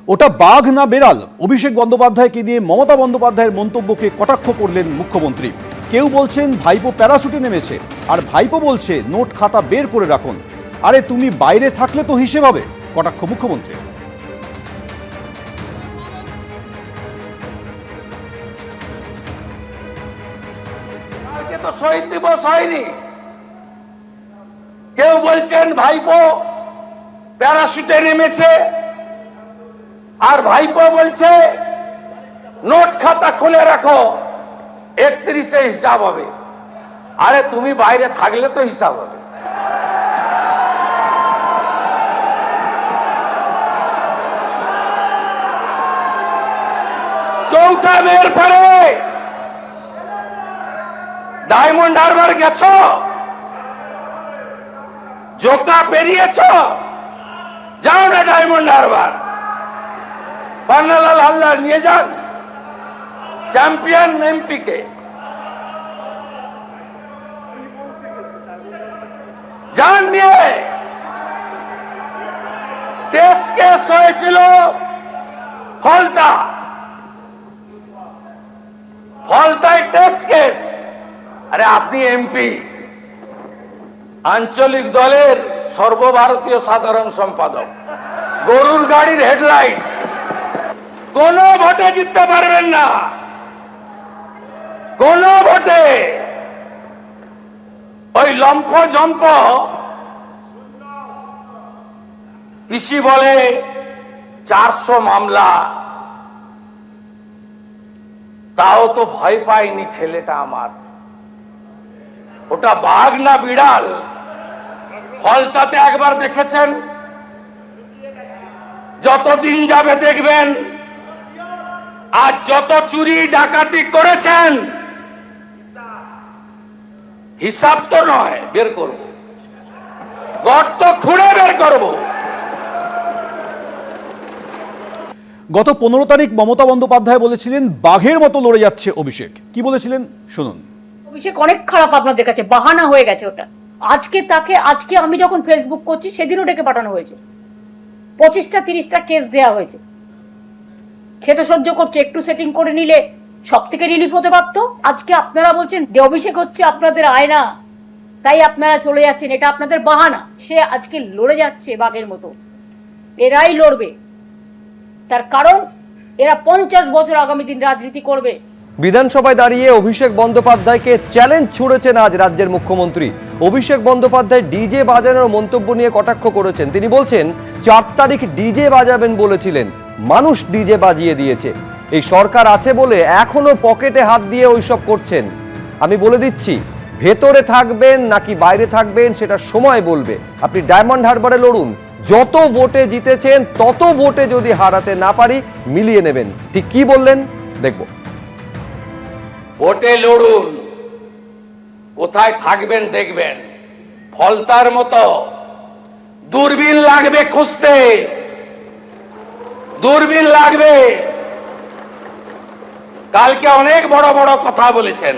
ওটা বাঘ না বেড়াল? অভিষেক বন্দ্যোপাধ্যায়কে নিয়ে মমতা বন্দ্যোপাধ্যায়ের মন্তব্যকে কটাক্ষ করলেন মুখ্যমন্ত্রী। কেউ বলছেন ভাইপো প্যারাশুটে নেমেছে, আর ভাইপো বলছে নোট খাতা বের করে রাখুন। আরে তুমি বাইরে থাকলে তো হিসেব হবে, কটাক্ষ মুখ্যমন্ত্রী। কালকে তো শহীদ দিবস হয়নি, কেউ বলছেন ভাইপো প্যারাশুটে নেমেছে, আর ভাইপো বলছে নোট খাতা খুলে রাখো, 31-এ হিসাব হবে। আরে তুমি বাইরে থাকলে তো হিসাব হবে। চৌঠা মেয়ের পরে ডায়মন্ড হারবার গেছো, জোকা পেরিয়েছ, যাও না ডায়মন্ড হারবার, পান্নালাল হালদার নিয়ে যান চ্যাম্পিয়ন এমপি কে, যান নিয়ে। টেস্ট কেস হয়েছিল ফলতায় টেস্ট কেস। আরে আপনি এমপি, আঞ্চলিক দলের সর্বভারতীয় সাধারণ সম্পাদক, গরুর গাড়ির হেডলাইট, কোন ভোটে জিততে পারবেন না, কোন ভোটে। ওই লম্ফ জম্প পিসি বলে 400 মামলা, তাও তো ভয় পায়নি ছেলেটা আমার। ওটা বাঘ না বিড়াল? ফলতাতে একবার দেখেছেন, যতদিন যাবে দেখবেন। আর যত চুরি ডাকাতি করেছেন, হিসাব তো নয়, বের করব, গর্ত খুঁড়ে বের করব। গত 15 তারিখ মমতা বন্দ্যোপাধ্যায় বলেছিলেন বাঘের মতো লড়ে যাচ্ছে অভিষেক। কি বলেছিলেন শুনুন। অভিষেক অনেক খারাপ আপনাদের কাছে, বাহানা হয়ে গেছে ওটা। আজকে আমি যখন ফেসবুক করছি সেদিনও ডেকে পাঠানো হয়েছে, 25টা 30টা কেস দেওয়া হয়েছে। সে তো সহ্য করছে, একটু সেটিং করে নিলে সব থেকে রিলিফ হতে পারতো। আজকে আপনারা বলছেন যে অভিষেক হচ্ছে আপনাদের আয়না, তাই আপনারা চলে যাচ্ছেন, এটা আপনাদের বাহানা। সে আজকে লড়ে যাচ্ছে বাঘের মতো, এরাই লড়বে। তার কারণ এরা 50 বছর আগামী দিন রাজনীতি করবে। বিধানসভায় দাঁড়িয়ে অভিষেক বন্দ্যোপাধ্যায়কে চ্যালেঞ্জ ছুড়েছেন আজ রাজ্যের মুখ্যমন্ত্রী। অভিষেক বন্দ্যোপাধ্যায় ডিজে বাজানোর মন্তব্য নিয়ে কটাক্ষ করেছেন। তিনি বলছেন 4 তারিখ ডিজে বাজাবেন বলেছিলেন, মানুষ ডিজে বাজিয়ে দিয়েছে। এই সরকার আছে বলে এখনো পকেটে হাত দিয়ে ওইসব করছেন। আমি বলে দিচ্ছি, ভেতরে থাকবেন নাকি বাইরে থাকবেন সেটা সময় বলবে। আপনি ডায়মন্ড হারবারে লড়ুন, যত ভোটে জিতেছেন তত ভোটে যদি হারাতে না পারি মিলিয়ে নেবেন। ঠিক কি বললেন দেখব। ভোটে লড়ুন, কোথায় থাকবেন দেখবেন। ফলতার মতো দূরবীন লাগবে খুঁজতে, দূরবীন লাগবে। কালকে অনেক বড় বড় কথা বলেছেন,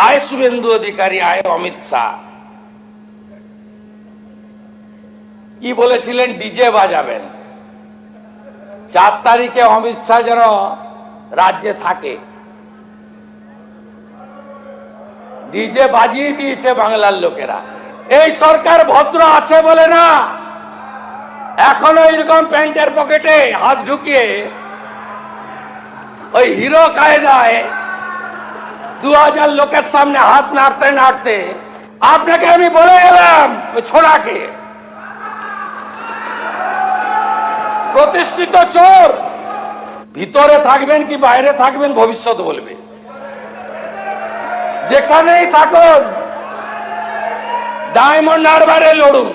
আয় শুভেন্দু অধিকারী, আয় অমিত শাহ। কি বলেছিলেন? ডিজে বাজাবেন। 4 তারিখে অমিত শাহ যেন রাজ্যে থাকে। ডিজে বাজিয়ে দিয়েছে বাংলার লোকেরা। এই সরকার ভদ্র আছে বলে না, এখনো এরকম প্যান্টের পকেটে হাত ঢুকিয়ে ওই হিরো কায়দায় 2000 লোকের সামনে হাত নাড়তে নাড়তে। আপনাকে আমি বলে গেলাম, ওই ছোড়াকে, প্রতিষ্ঠিত চোর, ভিতরে থাকবেন কি বাইরে থাকবেন ভবিষ্যৎ বলবে। যেখানেই থাকুন, ডায়মন্ড হারবারে লড়ুন।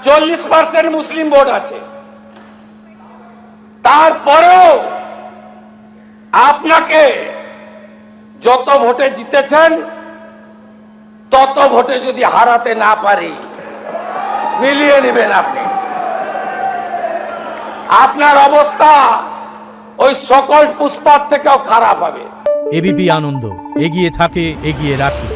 40% মুসলিম ভোট আছে, তারপরেও আপনাকে যত ভোটে জিতেছেন তত ভোটে যদি হারাতে না পারি, মিলিয়ে নেবেন আপনি। আপনার অবস্থা ওই সকল পুষ্পার থেকেও খারাপ হবে। এবিপি আনন্দ, এগিয়ে থাকে, এগিয়ে রাখে।